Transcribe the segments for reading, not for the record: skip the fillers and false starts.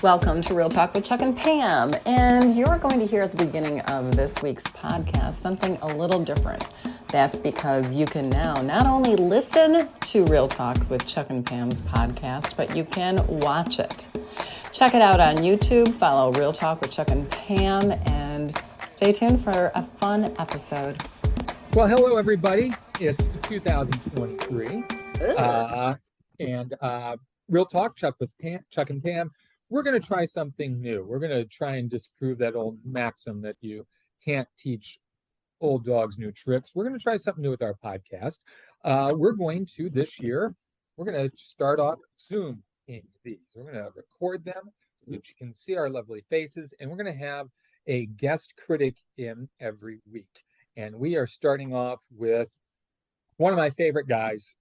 Welcome to Real Talk with Chuck and Pam. And you're going to hear at the beginning of this week's podcast something a little different. That's because you can now not only listen to Real Talk with Chuck and Pam's podcast, but you can watch it. Check it out on YouTube, follow Real Talk with Chuck and Pam, and stay tuned for a fun episode. Well, hello, everybody. It's 2023. And Real Talk, Chuck and Pam. We're going to try something new. We're going to try and disprove that old maxim that you can't teach old dogs new tricks. We're going to try something new with our podcast. We're going to, this year, we're going to start off Zoom in these. We're going to record them so that you can see our lovely faces, and we're going to have a guest critic in every week. And we are starting off with one of my favorite guys,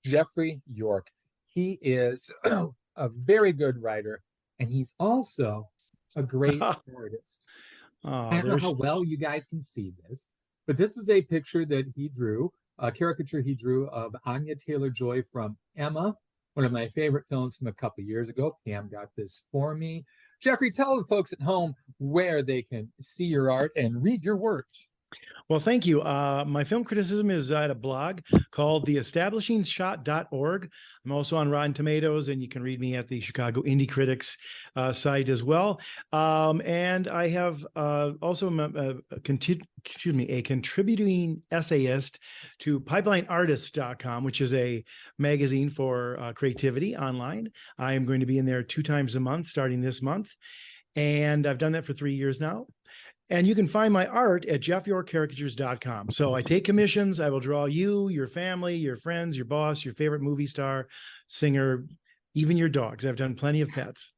Jeffrey York. He is a very good writer, and he's also a great artist. I don't know how well you guys can see this, but this is a picture that he drew, a caricature he drew of Anya Taylor-Joy from Emma, one of my favorite films from a couple years ago. Pam got this for me. Jeffrey, tell the folks at home where they can see your art and read your works. Well, thank you. My film criticism is at a blog called theestablishingshot.org. I'm also on Rotten Tomatoes, and you can read me at the Chicago Indie Critics site as well. And I have also a contributing essayist to pipelineartist.com, which is a magazine for creativity online. I am going to be in there 2 times a month starting this month, and I've done that for 3 years now. And you can find my art at jeffyorkcaricatures.com. So I take commissions. I will draw you, your family, your friends, your boss, your favorite movie star, singer, even your dogs. I've done plenty of pets.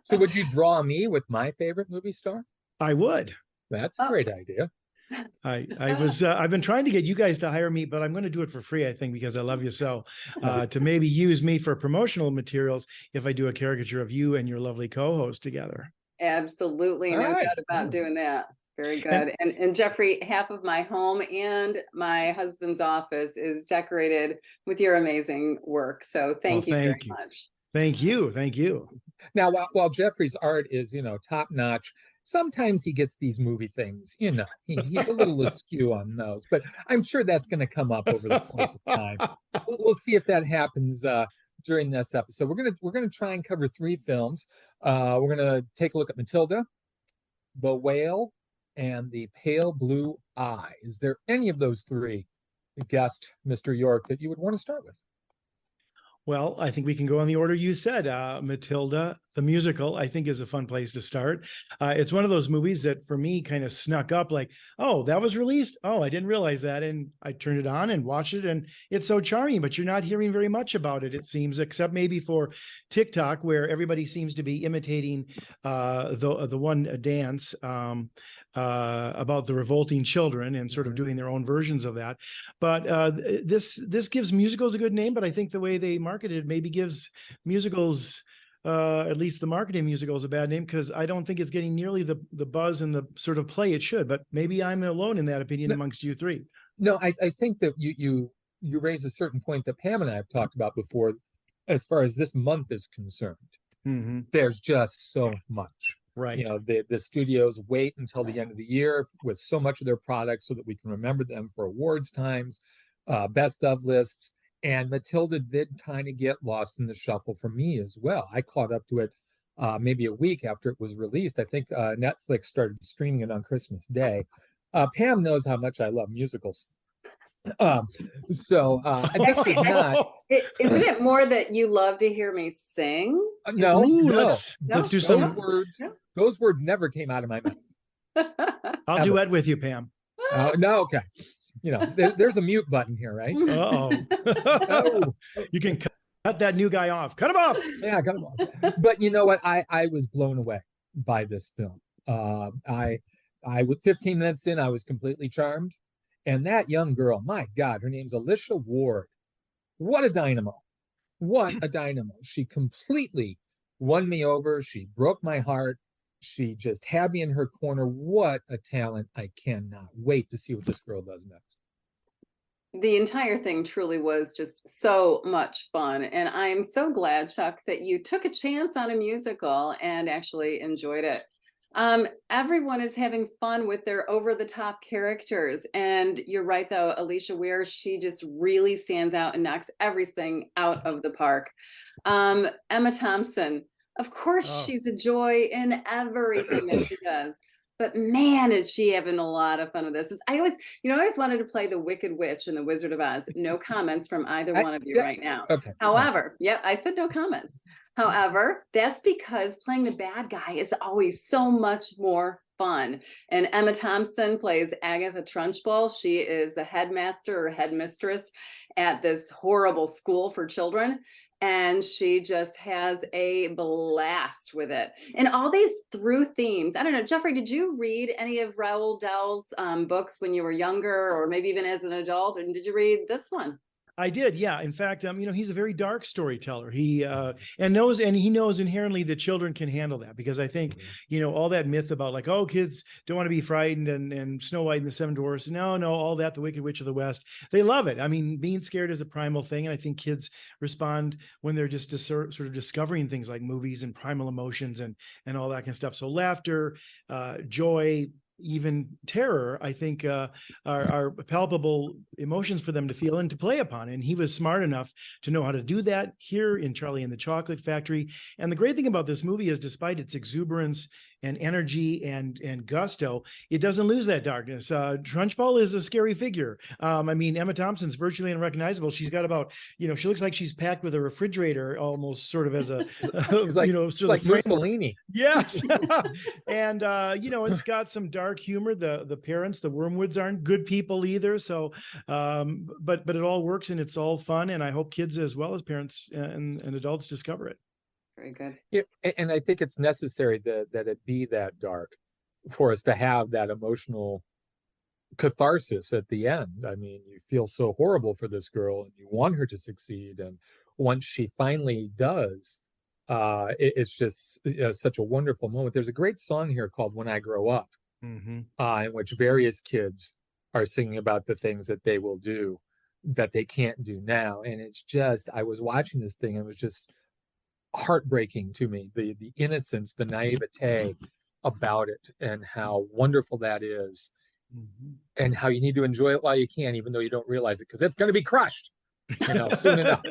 So would you draw me with my favorite movie star? I would. That's a great idea. I've been trying to get you guys to hire me, but I'm going to do it for free, I think, because I love you so, to maybe use me for promotional materials if I do a caricature of you and your lovely co-host together. Absolutely, no doubt about doing that. Very good. And Jeffrey, half of my home and my husband's office is decorated with your amazing work. So thank you very much. Thank you. Thank you. Now, while Jeffrey's art is, top notch, sometimes he gets these movie things, he's a little askew on those, but I'm sure that's going to come up over the course of time. We'll see if that happens during this episode. We're gonna try and cover 3 films. We're gonna take a look at Matilda, The Whale, and The Pale Blue Eye. Is there any of those 3, guest Mr. York, that you would want to start with? Well, I think we can go in the order you said. Matilda the Musical, I think, is a fun place to start. It's one of those movies that for me kind of snuck up like, oh, that was released? Oh, I didn't realize that. And I turned it on and watched it, and it's so charming, but you're not hearing very much about it, it seems, except maybe for TikTok, where everybody seems to be imitating the one dance about the revolting children and sort of doing their own versions of that. But this gives musicals a good name, but I think the way they market it maybe gives musicals, at least the marketing musicals, a bad name, because I don't think it's getting nearly the buzz and the sort of play it should. But maybe I'm alone in that opinion amongst you 3. No, I think that you raise a certain point that Pam and I have talked about before, as far as this month is concerned. Mm-hmm. There's just so much. Right. The studios wait until the end of the year with so much of their products so that we can remember them for awards times, best of lists. And Matilda did kind of get lost in the shuffle for me as well. I caught up to it maybe a week after it was released. I think Netflix started streaming it on Christmas Day. Pam knows how much I love musicals. This is not. Isn't it more that you love to hear me sing? No. Let's do some words. Those words never came out of my mouth. I'll duet with you, Pam. No, okay. There's a mute button here, right? Oh. You can cut that new guy off. Cut him off. Yeah, cut him off. But you know what? I was blown away by this film. I with 15 minutes in, I was completely charmed. And that young girl, my God, her name's Alicia Ward. What a dynamo. What a dynamo. She completely won me over. She broke my heart. She just had me in her corner. What a talent. I cannot wait to see what this girl does next. The entire thing truly was just so much fun. And I'm so glad, Chuck, that you took a chance on a musical and actually enjoyed it. Everyone is having fun with their over-the-top characters. And you're right, though, Alicia Weir, she just really stands out and knocks everything out of the park. Emma Thompson, of course, she's a joy in everything that she does. But man, is she having a lot of fun with this. I always wanted to play the Wicked Witch in the Wizard of Oz. No comments from either one of you right now. Okay. However, I said no comments. However, that's because playing the bad guy is always so much more fun. And Emma Thompson plays Agatha Trunchbull. She is the headmaster or headmistress at this horrible school for children. And she just has a blast with it. And all these through themes. I don't know, Jeffrey, did you read any of Roald Dahl's books when you were younger, or maybe even as an adult? And did you read this one? I did, yeah. In fact, he's a very dark storyteller. He knows inherently that children can handle that, because I think, all that myth about like, oh, kids don't want to be frightened and Snow White and the Seven Dwarfs. No, all that, the Wicked Witch of the West, they love it. I mean, being scared is a primal thing. And I think kids respond when they're just sort of discovering things like movies and primal emotions and all that kind of stuff. So laughter, joy, even terror, I think are palpable emotions for them to feel and to play upon. And he was smart enough to know how to do that here in Charlie and the Chocolate Factory. And the great thing about this movie is, despite its exuberance and energy and gusto, it doesn't lose that darkness. Trunchbull is a scary figure. Emma Thompson's virtually unrecognizable. She's got about, she looks like she's packed with a refrigerator, almost sort of as a, She's like, sort of like Mussolini. Yes. And, it's got some dark humor. The parents, the Wormwoods, aren't good people either. So, but it all works and it's all fun. And I hope kids as well as parents and adults discover it. Very good. Yeah, and I think it's necessary that it be that dark for us to have that emotional catharsis at the end. I mean, you feel so horrible for this girl and you want her to succeed. And once she finally does, it's just such a wonderful moment. There's a great song here called When I Grow Up, in which various kids are singing about the things that they will do that they can't do now. And it's just, I was watching this thing and it was just heartbreaking to me, the innocence, the naivete about it, and how wonderful that is, and how you need to enjoy it while you can, even though you don't realize it, because it's going to be crushed soon enough.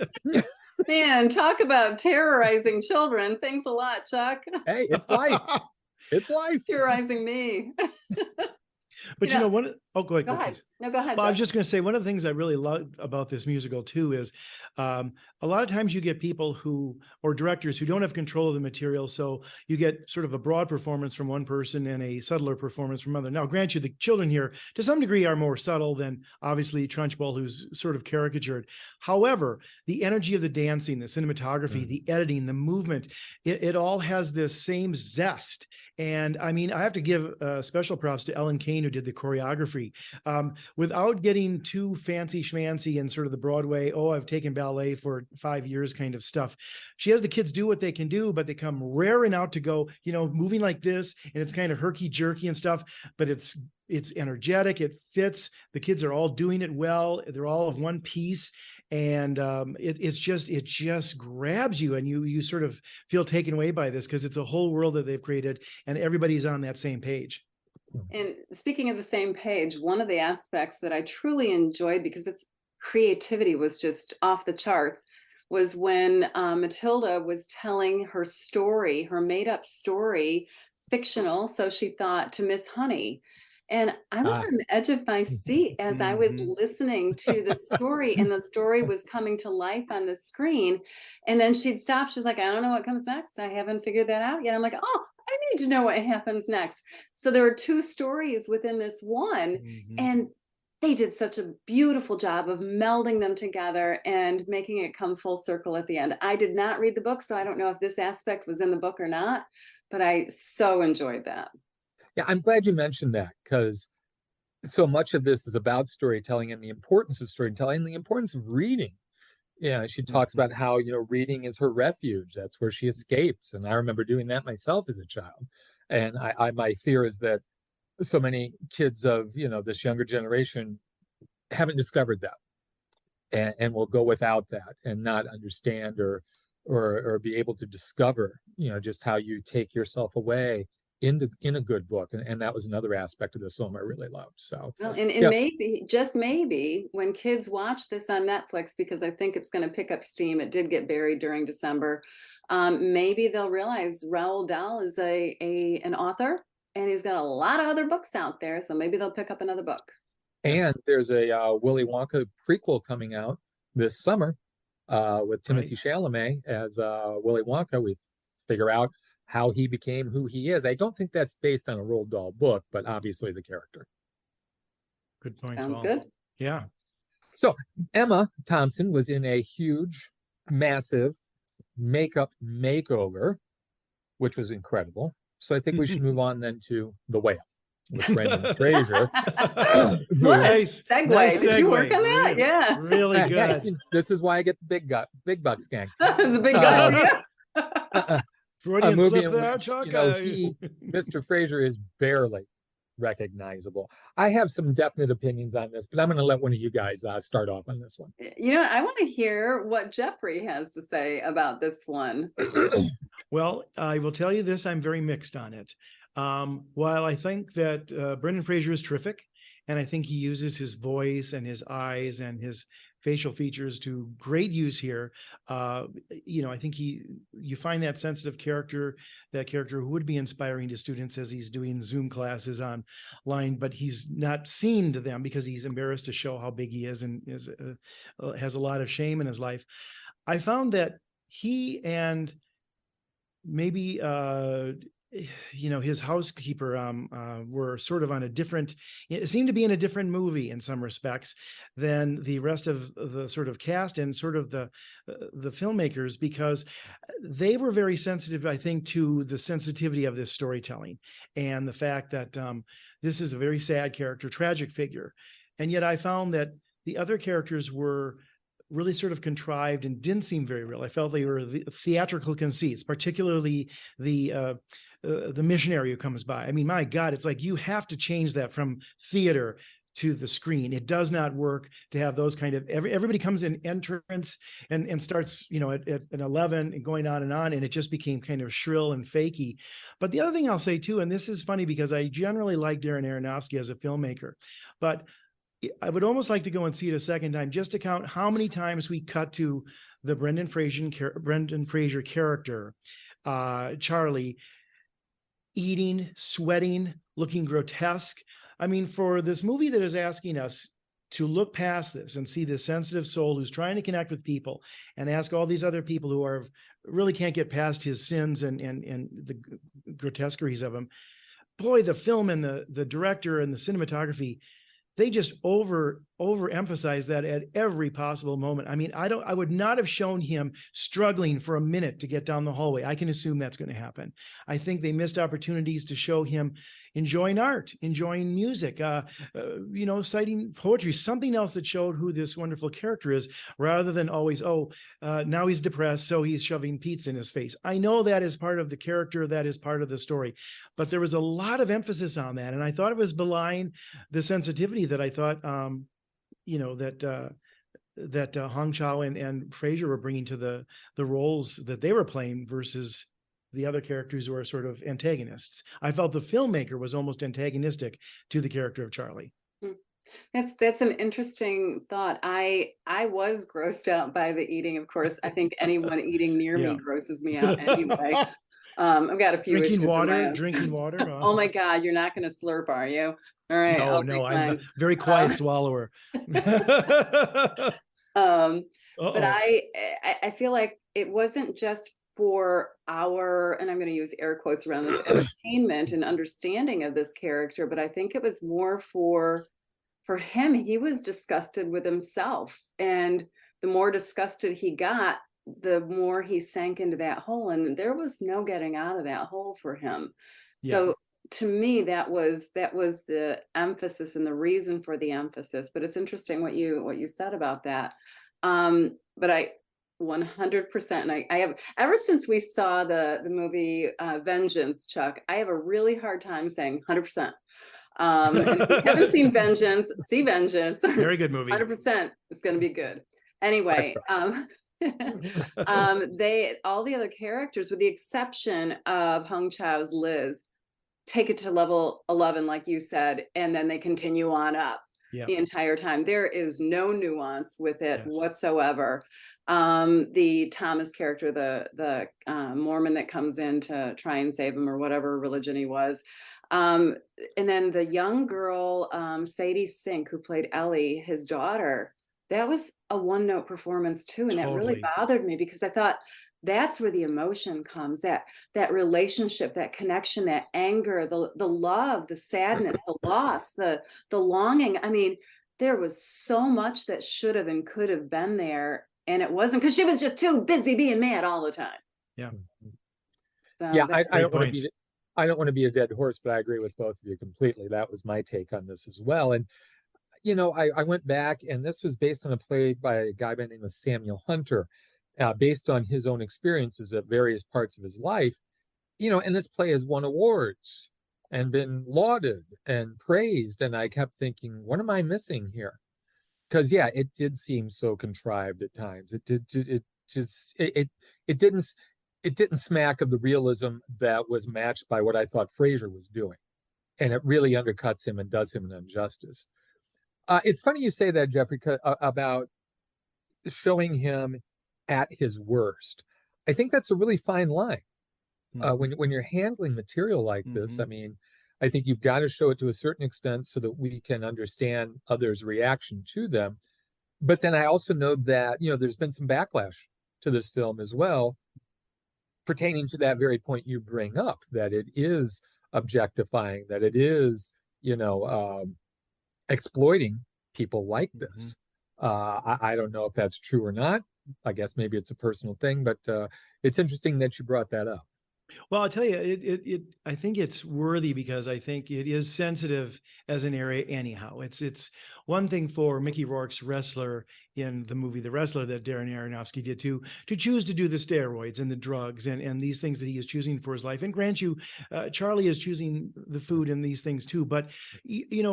Man, talk about terrorizing children. Thanks a lot, Chuck. Hey, it's life. It's life. Terrorizing me. But go ahead. Go ahead. No, go ahead. Well, I was just going to say, one of the things I really love about this musical too is a lot of times you get people or directors who don't have control of the material. So you get sort of a broad performance from one person and a subtler performance from another. Now, grant you, the children here to some degree are more subtle than obviously Trunchbull, who's sort of caricatured. However, the energy of the dancing, the cinematography, the editing, the movement, it all has this same zest. And I mean, I have to give special props to Ellen Kane, who did the choreography. Without getting too fancy schmancy and sort of the Broadway, I've taken ballet for 5 years kind of stuff. She has the kids do what they can do, but they come raring out to go, moving like this, and it's kind of herky jerky and stuff, but it's energetic, it fits. The kids are all doing it well. They're all of one piece. And it just grabs you, and you sort of feel taken away by this, because it's a whole world that they've created and everybody's on that same page. And speaking of the same page, one of the aspects that I truly enjoyed, because its creativity was just off the charts, was when Matilda was telling her story, her made-up story, fictional, so she thought, to Miss Honey. And I was on the edge of my seat as I was listening to the story, and the story was coming to life on the screen. And then she'd stop. She's like, I don't know what comes next. I haven't figured that out yet. I'm like, oh, I need to know what happens next. So there were two stories within this one, and they did such a beautiful job of melding them together and making it come full circle at the end. I did not read the book, so I don't know if this aspect was in the book or not, but I so enjoyed that. Yeah, I'm glad you mentioned that, because so much of this is about storytelling and the importance of storytelling and the importance of reading. Yeah, she talks about how, reading is her refuge. That's where she escapes. And I remember doing that myself as a child. And my fear is that so many kids of, this younger generation haven't discovered that. and will go without that and not understand or be able to discover, just how you take yourself away in a good book. And that was another aspect of this film I really loved. So well, and yeah. maybe, just maybe, when kids watch this on Netflix, because I think it's going to pick up steam, it did get buried during December. Maybe they'll realize Roald Dahl is an author, and he's got a lot of other books out there. So maybe they'll pick up another book. And there's a Willy Wonka prequel coming out this summer with Timothy Chalamet as Willy Wonka. We figure out how he became who he is. I don't think that's based on a Roald Dahl book, but obviously the character. Good point. Sounds good. Yeah. So Emma Thompson was in a huge, massive makeup makeover, which was incredible. So I think we should move on then to The Whale with Brendan Fraser. What a segue. Nice Did you work on that? really, Yeah. Really good. Hey, this is why I get the big bucks, gang. The big guy. Yeah. Freudian movie slip in there, which, Chuck. Mr. Fraser is barely recognizable. I have some definite opinions on this, but I'm going to let one of you guys start off on this one. I want to hear what Jeffrey has to say about this one. Well, I will tell you this, I'm very mixed on it. While I think that Brendan Fraser is terrific, and I think he uses his voice and his eyes and his facial features to great use here. I think you find that sensitive character, that character who would be inspiring to students as he's doing Zoom classes online, but he's not seen to them because he's embarrassed to show how big he is and has a lot of shame in his life. I found that he and maybe his housekeeper were sort of on it seemed to be in a different movie in some respects than the rest of the sort of cast and sort of the filmmakers, because they were very sensitive, I think, to the sensitivity of this storytelling and the fact that this is a very sad character, tragic figure. And yet I found that the other characters were really sort of contrived and didn't seem very real. I felt they were theatrical conceits, particularly the missionary who comes by. I mean, my God, it's like you have to change that from theater to the screen. It does not work to have those kind of everybody comes in entrance and starts, at 11 and going on, and it just became kind of shrill and fakey. But the other thing I'll say too, and this is funny because I generally like Darren Aronofsky as a filmmaker, but I would almost like to go and see it a second time just to count how many times we cut to the Brendan Fraser character, Charlie, eating, sweating, looking grotesque. I mean, for this movie that is asking us to look past this and see this sensitive soul who's trying to connect with people and ask all these other people who really can't get past his sins and the grotesqueries of him. Boy, the film and the director and the cinematography, they just overemphasize that at every possible moment. I mean, I would not have shown him struggling for a minute to get down the hallway. I can assume that's going to happen. I think they missed opportunities to show him enjoying art, enjoying music, citing poetry, something else that showed who this wonderful character is, rather than always, now he's depressed, so he's shoving pizza in his face. I know that is part of the character, that is part of the story, but there was a lot of emphasis on that. And I thought it was belying the sensitivity that I thought, that Hong Chow and Fraser were bringing to the roles that they were playing versus the other characters who are sort of antagonists. I felt the filmmaker was almost antagonistic to the character of Charlie. That's an interesting thought. I was grossed out by the eating. Of course, I think anyone eating near me grosses me out anyway. I've got a few drinking issues. water. Oh my God, you're not going to slurp, are you? All right. No, I'm a very quiet swallower. But I feel like it wasn't just for and I'm going to use air quotes around this, entertainment and understanding of this character, but I think it was more for him. He was disgusted with himself, and the more disgusted he got, the more he sank into that hole, and there was no getting out of that hole for him. Yeah. So to me, that was the emphasis and the reason for the emphasis. But it's interesting what you said about that. But I 100%, and I have, ever since we saw the movie Vengeance, Chuck, I have a really hard time saying 100%. And if you haven't seen Vengeance, see Vengeance. Very good movie. 100%. It's going to be good. Anyway, star. they all the other characters, with the exception of Hung Chao's Liz, take it to level 11, like you said, and then they continue on up the entire time. There is no nuance with it whatsoever. The Thomas character, the Mormon that comes in to try and save him, or whatever religion he was. And then the young girl, Sadie Sink, who played Ellie, his daughter, that was a one-note performance too. And that really bothered me, because I thought that's where the emotion comes, that relationship, that connection, that anger, the love, the sadness, the loss, the longing. I mean, there was so much that should have and could have been there, and it wasn't, because she was just too busy being mad all the time. Yeah. So Yeah, I don't want to be a dead horse, but I agree with both of you completely. That was my take on this as well. And I went back, and this was based on a play by a guy by the name of Samuel Hunter, based on his own experiences at various parts of his life. And this play has won awards and been lauded and praised. And I kept thinking, what am I missing here? Because it did seem so contrived at times. It didn't smack of the realism that was matched by what I thought Fraser was doing, and it really undercuts him and does him an injustice. It's funny you say that, Jeffrey, about showing him at his worst. I think that's a really fine line. When you're handling material like this, I mean, I think you've got to show it to a certain extent so that we can understand others' reaction to them. But then I also know that, there's been some backlash to this film as well, pertaining to that very point you bring up, that it is objectifying, that it is, exploiting people like this. I don't know if that's true or not. I guess maybe it's a personal thing, but it's interesting that you brought that up. Well, I'll tell you, I think it's worthy, because I think it is sensitive as an area anyhow. It's one thing for Mickey Rourke's wrestler in the movie The Wrestler that Darren Aronofsky did to choose to do the steroids and the drugs and these things that he is choosing for his life. And grant you, Charlie is choosing the food and these things too. But,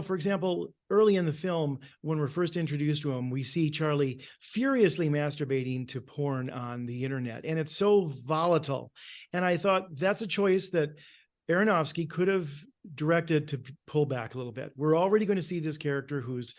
for example, early in the film, when we're first introduced to him, we see Charlie furiously masturbating to porn on the internet. And it's so volatile. And I thought that's a choice that Aronofsky could have directed to pull back a little bit. We're already going to see this character who's,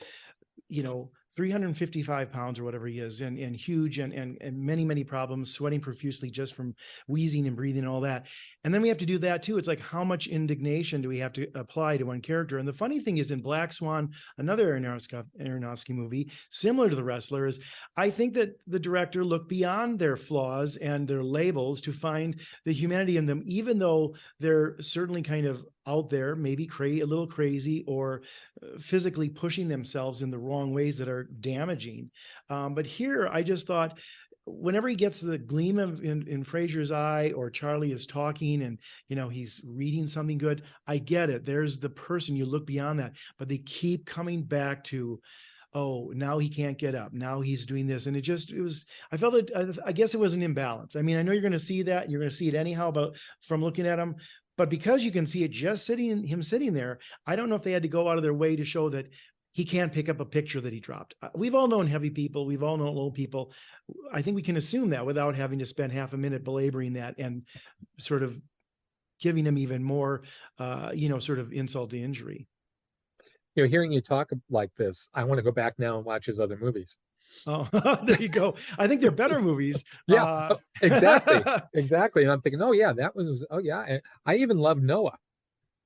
355 pounds or whatever he is, and huge and many, many problems, sweating profusely just from wheezing and breathing and all that. And then we have to do that too. It's like, how much indignation do we have to apply to one character? And the funny thing is, in Black Swan, another Aronofsky movie, similar to The Wrestler, is I think that the director looked beyond their flaws and their labels to find the humanity in them, even though they're certainly kind of out there, maybe a little crazy, or physically pushing themselves in the wrong ways that are damaging. But here, I just thought, whenever he gets the gleam in Fraser's eye, or Charlie is talking and, he's reading something good, I get it. There's the person, you look beyond that, but they keep coming back to, oh, now he can't get up. Now he's doing this. And I felt it, I guess it was an imbalance. I mean, I know you're going to see that, and you're going to see it anyhow, from looking at him. But because you can see it just sitting there, I don't know if they had to go out of their way to show that he can't pick up a picture that he dropped. We've all known heavy people. We've all known old people. I think we can assume that without having to spend half a minute belaboring that and sort of giving him even more, sort of insult to injury. Hearing you talk like this, I want to go back now and watch his other movies. Oh, there you go. I think they're better movies. Yeah, exactly. And I'm thinking, oh yeah, and I even love Noah.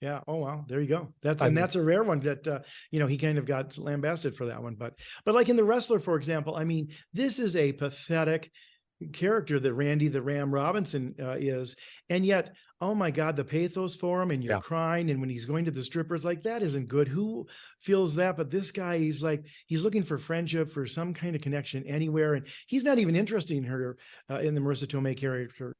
Yeah. Oh wow. There you go. That's a rare one that he kind of got lambasted for that one. But like in The Wrestler, for example, I mean, this is a pathetic character that Randy the Ram Robinson is, and yet, oh my God, the pathos for him, and you're crying, and when he's going to the strippers, like, that isn't good. Who feels that? But this guy, he's looking for friendship, for some kind of connection anywhere, and he's not even interested in her in the Marissa Tomei character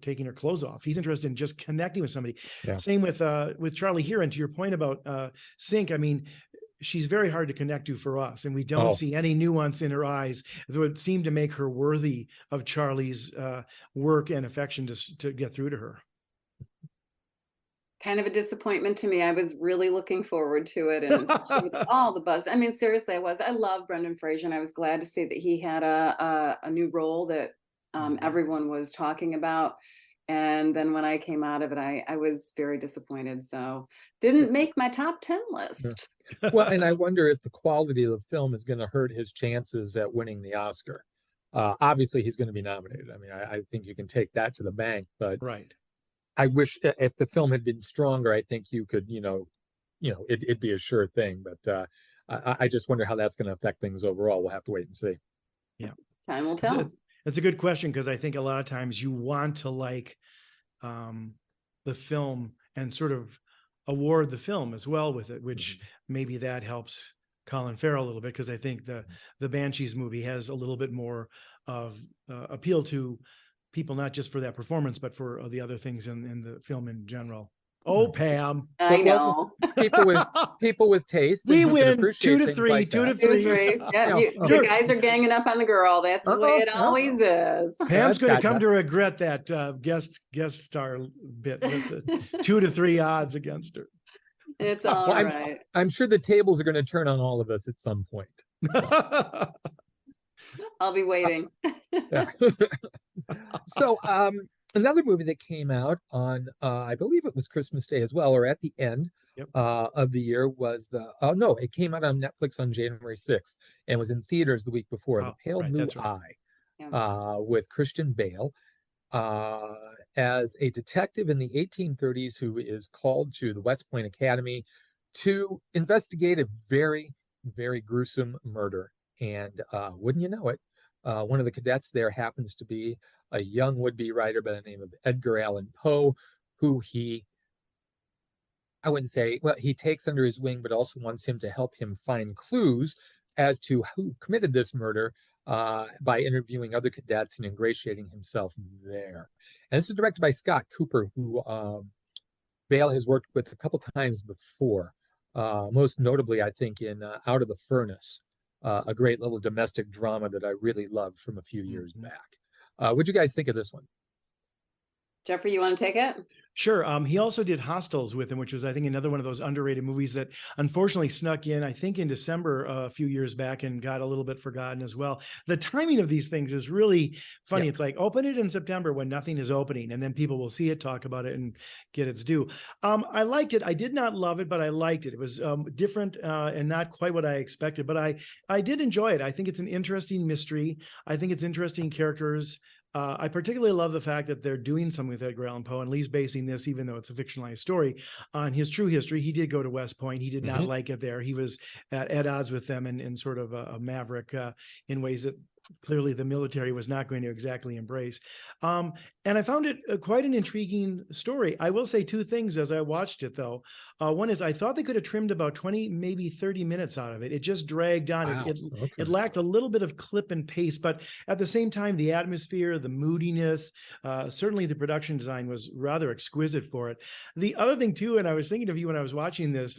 taking her clothes off. He's interested in just connecting with somebody. Same with Charlie here. And to your point about Sink, I mean, she's very hard to connect to for us, and we don't see any nuance in her eyes that would seem to make her worthy of Charlie's work and affection to get through to her. Kind of a disappointment to me. I was really looking forward to it, and especially with all the buzz. I mean, seriously, I was. I love Brendan Fraser, and I was glad to see that he had a new role that everyone was talking about. And then when I came out of it, I was very disappointed. So didn't make my top 10 list. Well, and I wonder if the quality of the film is going to hurt his chances at winning the Oscar. Obviously, he's going to be nominated. I mean, I think you can take that to the bank, but Right. I wish if the film had been stronger, I think you could, it'd be a sure thing. But I just wonder how that's going to affect things overall. We'll have to wait and see. Yeah. Time will tell. It's a good question, because I think a lot of times you want to like the film and sort of award the film as well with it, which maybe that helps Colin Farrell a little bit, because I think the Banshees movie has a little bit more of appeal to people, not just for that performance, but for the other things in the film in general. Oh, Pam. I know. People with taste. We and who can win appreciate 2-3, like 2-3. Yeah, the guys are ganging up on the girl. That's the way it always is. Pam's going to come to regret that guest star bit with the 2-3 odds against her. It's all right. I'm sure the tables are going to turn on all of us at some point. I'll be waiting. So another movie that came out on I believe it was Christmas Day as well, or at the end of the year, was it came out on Netflix on January 6th and was in theaters the week before, The Pale Blue Eye, with Christian Bale as a detective in the 1830s who is called to the West Point Academy to investigate a very, very gruesome murder. And wouldn't you know it, one of the cadets there happens to be a young would-be writer by the name of Edgar Allan Poe, who he takes under his wing, but also wants him to help him find clues as to who committed this murder by interviewing other cadets and ingratiating himself there. And this is directed by Scott Cooper, who Bale has worked with a couple times before, most notably, I think, in Out of the Furnace, a great little domestic drama that I really loved from a few years back. What'd you guys think of this one? Jeffrey, you want to take it? Sure. He also did Hostels with him, which was, I think, another one of those underrated movies that unfortunately snuck in, I think, in December a few years back and got a little bit forgotten as well. The timing of these things is really funny. It's like, open it in September when nothing is opening, and then people will see it, talk about it, and get its due. I liked it. I did not love it, but I liked it. It was different and not quite what I expected, but I did enjoy it. I think it's an interesting mystery. I think it's interesting characters. I particularly love the fact that they're doing something with Edgar Allan Poe, and Lee's basing this, even though it's a fictionalized story, on his true history. He did go to West Point. He did not like it there. He was at odds with them and sort of a maverick in ways that clearly the military was not going to exactly embrace. And I found it quite an intriguing story. I will say two things as I watched it, though. One is I thought they could have trimmed about 20, maybe 30 minutes out of it. It just dragged on. Wow. It lacked a little bit of clip and pace, but at the same time, the atmosphere, the moodiness, certainly the production design was rather exquisite for it. The other thing, too, and I was thinking of you when I was watching this,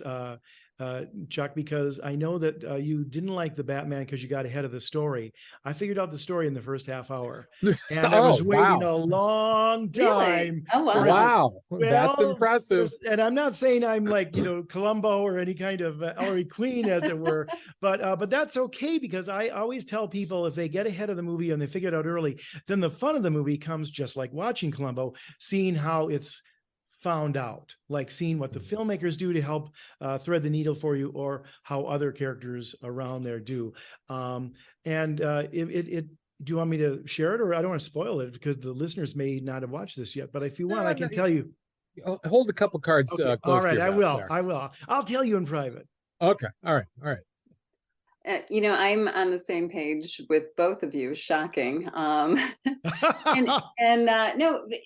Chuck, because I know that you didn't like the Batman because you got ahead of the story. I figured out the story in the first half hour, and I was waiting a long time. Really? Oh, wow. Wow. That's impressive. And I'm not saying I'm like, Columbo or any kind of Ellery Queen, as it were, but that's okay, because I always tell people if they get ahead of the movie and they figure it out early, then the fun of the movie comes just like watching Columbo, seeing how it's found out, like seeing what the filmmakers do to help thread the needle for you, or how other characters around there do. Do you want me to share it, or I don't want to spoil it because the listeners may not have watched this yet, but if you want, I can tell you. Hold a couple cards. Okay. All right, I will. I'll tell you in private. Okay. All right. I'm on the same page with both of you. Shocking. No,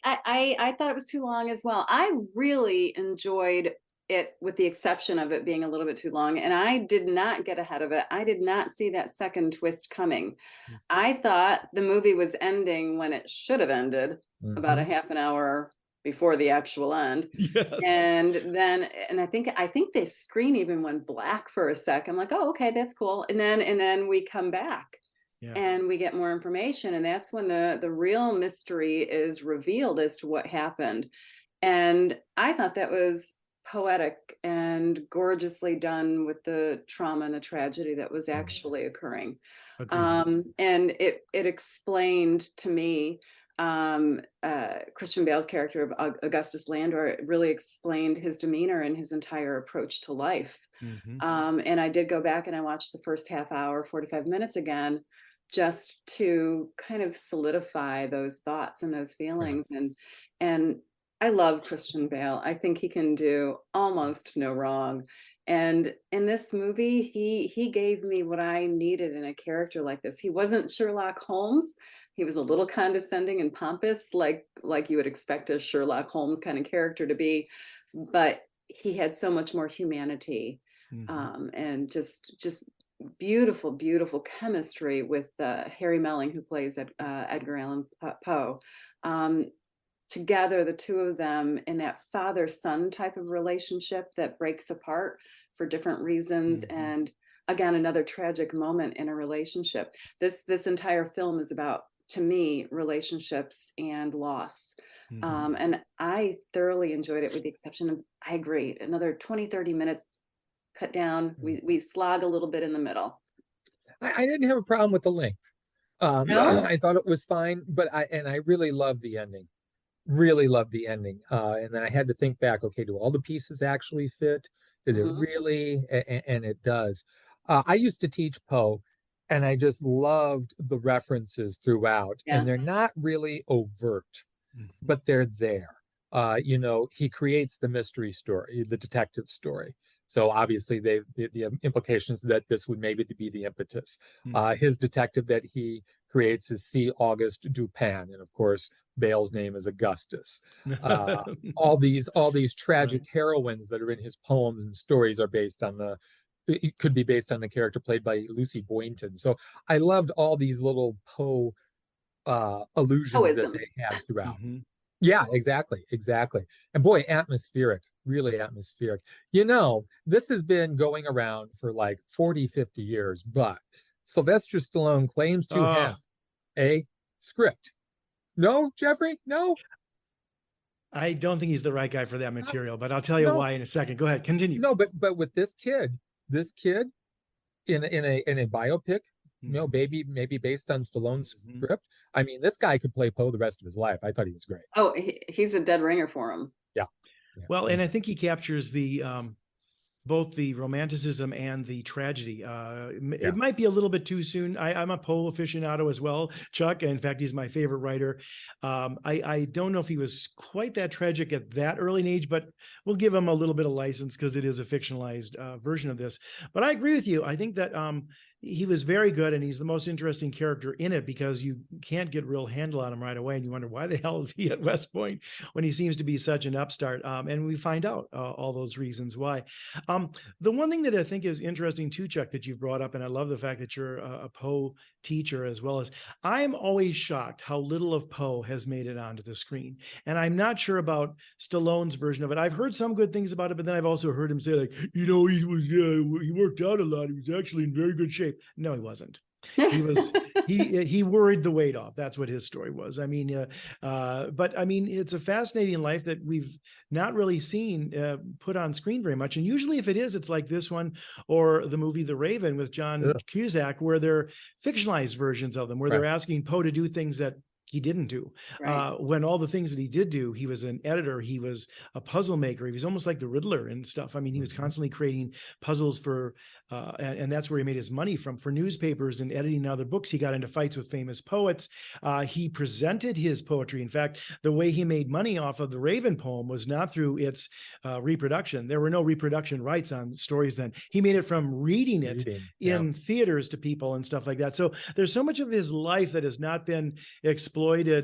I thought it was too long as well. I really enjoyed it, with the exception of it being a little bit too long. And I did not get ahead of it. I did not see that second twist coming. I thought the movie was ending when it should have ended, about a half an hour before the actual end. Yes. And I think the screen even went black for a sec. I'm like, oh, okay, that's cool. And then we come back and we get more information. And that's when the real mystery is revealed as to what happened. And I thought that was poetic and gorgeously done with the trauma and the tragedy that was actually occurring. Agreed. And it explained to me, Christian Bale's character of Augustus Landor, it really explained his demeanor and his entire approach to life. Mhm. And I did go back and I watched the first half hour, 45 minutes again, just to kind of solidify those thoughts and those feelings. And I love Christian Bale. I think he can do almost no wrong. And in this movie, he gave me what I needed in a character like this. He wasn't Sherlock Holmes. He was a little condescending and pompous, like you would expect a Sherlock Holmes kind of character to be, but he had so much more humanity, and just beautiful, beautiful chemistry with Harry Melling, who plays Edgar Allan Poe. Together, the two of them in that father-son type of relationship that breaks apart for different reasons. And again, another tragic moment in a relationship. This entire film is about, to me, relationships and loss. And I thoroughly enjoyed it, with the exception of, I agree, another 20-30 minutes cut down. We slog a little bit in the middle. I didn't have a problem with the length. No? I thought it was fine, but I really loved the ending. Really loved the ending. And then I had to think back, okay, do all the pieces actually fit? Did it really? And it does. I used to teach Poe, and I just loved the references throughout. Yeah. And they're not really overt, but they're there. He creates the mystery story, the detective story. So obviously the implications that this would maybe be the impetus. His detective that he creates is C. Auguste Dupin, and of course Bale's name is Augustus. All these tragic heroines that are in his poems and stories are based on it could be based on the character played by Lucy Boynton. So I loved all these little Poe allusions that they had throughout. Yeah, exactly. And boy, atmospheric, really atmospheric. This has been going around for like 40, 50 years, but Sylvester Stallone claims to have a script. No, Jeffrey? No? I don't think he's the right guy for that material, but I'll tell you why in a second. Go ahead, continue. No, but with this kid in a biopic, maybe based on Stallone's script. I mean, this guy could play Poe the rest of his life. I thought he was great. Oh, he's a dead ringer for him. Yeah. Well, and I think he captures the both the romanticism and the tragedy. It might be a little bit too soon. I'm a Poe aficionado as well, Chuck. In fact, he's my favorite writer. I don't know if he was quite that tragic at that early an age, but we'll give him a little bit of license because it is a fictionalized version of this. But I agree with you. I think that he was very good, and he's the most interesting character in it because you can't get real handle on him right away, and you wonder why the hell is he at West Point when he seems to be such an upstart. And we find out all those reasons why. The one thing that I think is interesting too, Chuck, that you've brought up, and I love the fact that you're a Poe teacher as well, as I'm always shocked how little of Poe has made it onto the screen. And I'm not sure about Stallone's version of it. I've heard some good things about it, but then I've also heard him say, like, he worked out a lot. He was actually in very good shape. No, he wasn't. He was he worried the weight off. That's what his story was. I mean, but I mean, it's a fascinating life that we've not really seen put on screen very much. And usually, if it is, it's like this one or the movie The Raven with John Cusack, where they're fictionalized versions of them, where they're asking Poe to do things that he didn't do. When all the things that he did do, he was an editor, he was a puzzle maker, he was almost like the Riddler and stuff. I mean, he was constantly creating puzzles for, and that's where he made his money from, for newspapers and editing other books. He got into fights with famous poets. He presented his poetry. In fact, the way he made money off of the Raven poem was not through its reproduction. There were no reproduction rights on stories then. He made it from reading it in theaters to people and stuff like that. So there's so much of his life that has not been exploited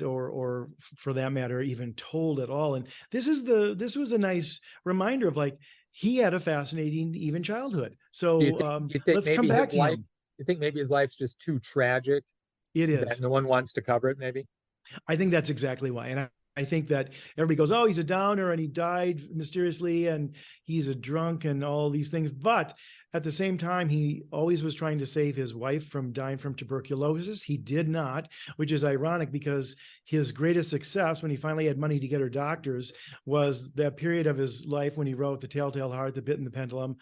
or for that matter, even told at all. And this was a nice reminder of, like, he had a fascinating even childhood. So let's come back to him. You think maybe his life's just too tragic? It is. That no one wants to cover it, maybe? I think that's exactly why. And I think that everybody goes, oh, he's a downer and he died mysteriously and he's a drunk and all these things. But at the same time, he always was trying to save his wife from dying from tuberculosis. He did not, which is ironic because his greatest success when he finally had money to get her doctors was that period of his life when he wrote The Telltale Heart, The Bit and the Pendulum,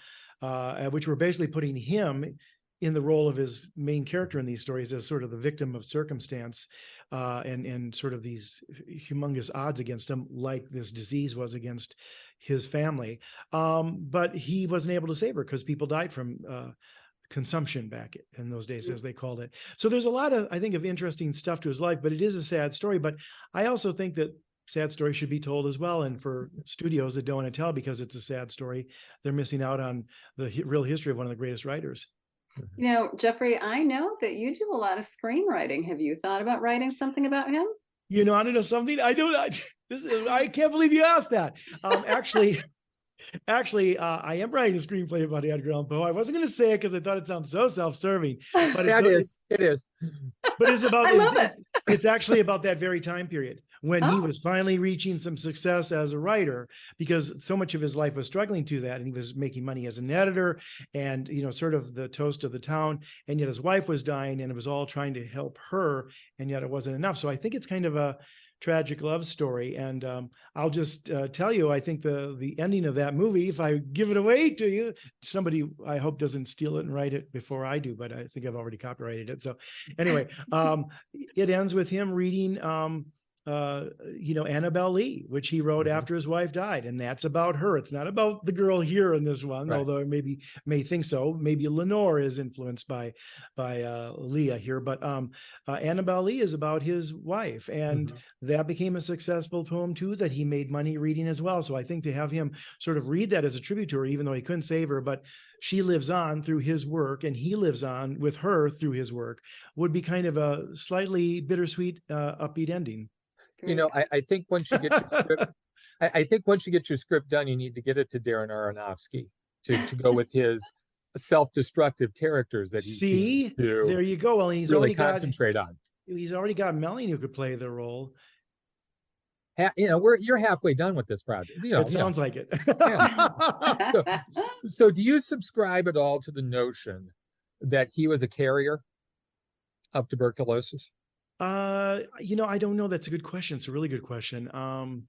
which were basically putting him in the role of his main character in these stories as sort of the victim of circumstance, and sort of these humongous odds against him, like this disease was against his family. But he wasn't able to save her because people died from consumption back in those days, as they called it. So there's a lot of, I think, of interesting stuff to his life, but it is a sad story. But I also think that sad stories should be told as well. And for studios that don't want to tell because it's a sad story, they're missing out on the real history of one of the greatest writers. You know, Jeffrey, I know that you do a lot of screenwriting. Have you thought about writing something about him? You know, I don't know something. I can't believe you asked that. Actually, I am writing a screenplay about Edgar Allan Poe. I wasn't going to say it because I thought it sounds so self-serving, but it is. But it's about, I love it. It's actually about that very time period when he was finally reaching some success as a writer, because so much of his life was struggling to that. And he was making money as an editor and, you know, sort of the toast of the town. And yet his wife was dying and it was all trying to help her. And yet it wasn't enough. So I think it's kind of a tragic love story. And I'll just tell you, I think the ending of that movie, if I give it away to you, somebody I hope doesn't steal it and write it before I do, but I think I've already copyrighted it. So anyway, it ends with him reading, you know, Annabelle Lee, which he wrote after his wife died. And that's about her. It's not about the girl here in this one, right. Although maybe may think so. Maybe Lenore is influenced by Leah here, but Annabelle Lee is about his wife. And that became a successful poem too, that he made money reading as well. So I think to have him sort of read that as a tribute to her, even though he couldn't save her, but she lives on through his work and he lives on with her through his work, would be kind of a slightly bittersweet, upbeat ending. You know, I think once you get your script, I think once you get your script done, you need to get it to Darren Aronofsky to go with his self-destructive characters that he seems to there you go. Well, he's really already concentrate on. He's already got Melanie who could play the role. You know, you're halfway done with this project. You know, it sounds like it. So do you subscribe at all to the notion that he was a carrier of tuberculosis? You know, I don't know. That's a good question. It's a really good question.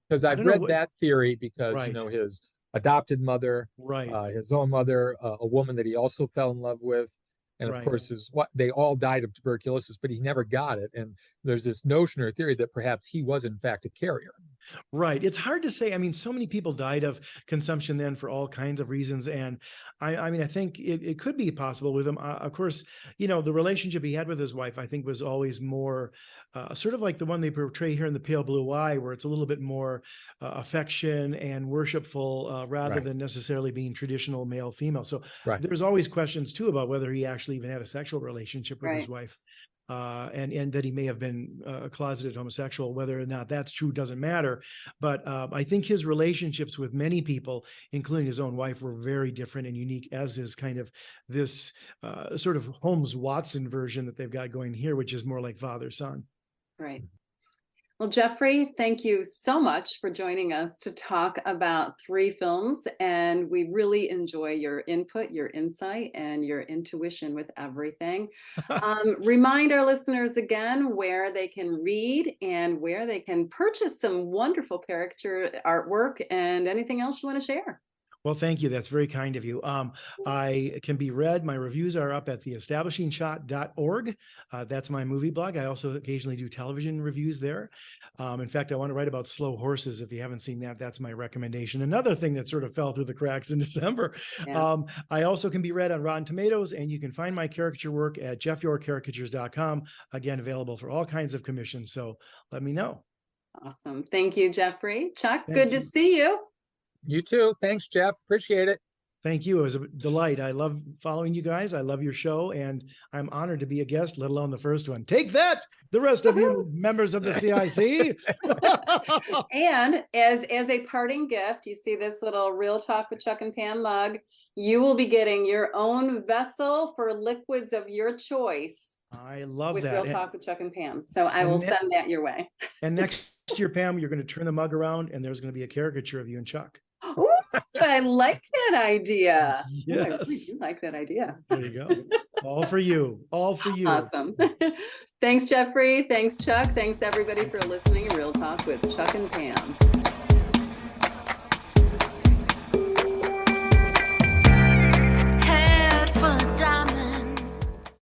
Because I've read that theory because, right. You know, his adopted mother, right. His own mother, a woman that he also fell in love with. And of right. course, they all died of tuberculosis, but he never got it. And there's this notion or theory that perhaps he was in fact a carrier. Right. It's hard to say. I mean, so many people died of consumption then for all kinds of reasons. And I mean, I think it could be possible with him. Of course, you know, the relationship he had with his wife, I think was always more sort of like the one they portray here in The Pale Blue Eye, where it's a little bit more affection and worshipful rather right. than necessarily being traditional male female. So right. there's always questions too about whether he actually even had a sexual relationship with right. his wife. And that he may have been a closeted homosexual. Whether or not that's true doesn't matter. But I think his relationships with many people, including his own wife, were very different and unique, as is kind of this sort of Holmes-Watson version that they've got going here, which is more like father-son. Right. Well, Jeffrey, thank you so much for joining us to talk about 3 films. And we really enjoy your input, your insight, and your intuition with everything. Remind our listeners again where they can read and where they can purchase some wonderful caricature artwork and anything else you want to share. Well, thank you. That's very kind of you. I can be read. My reviews are up at theestablishingshot.org. That's my movie blog. I also occasionally do television reviews there. In fact, I want to write about Slow Horses. If you haven't seen that, that's my recommendation. Another thing that sort of fell through the cracks in December. Yeah. I also can be read on Rotten Tomatoes, and you can find my caricature work at jeffyourcaricatures.com. Again, available for all kinds of commissions. So let me know. Awesome. Thank you, Jeffrey. Chuck, Thank good you. to see you. You too. Thanks, Jeff. Appreciate it. Thank you. It was a delight. I love following you guys. I love your show, and I'm honored to be a guest, let alone the first one. Take that, the rest of you members of the CIC. And as a parting gift, you see this little Real Talk with Chuck and Pam mug. You will be getting your own vessel for liquids of your choice I love with that. Real Talk with Chuck and Pam. So I will send that your way. And next year, Pam, you're going to turn the mug around and there's going to be a caricature of you and Chuck. Ooh, I like that idea. Yes. Ooh, I really do like that idea. There you go. All for you. All for you. Awesome. Thanks, Jeffrey. Thanks, Chuck. Thanks, everybody, for listening to Real Talk with Chuck and Pam.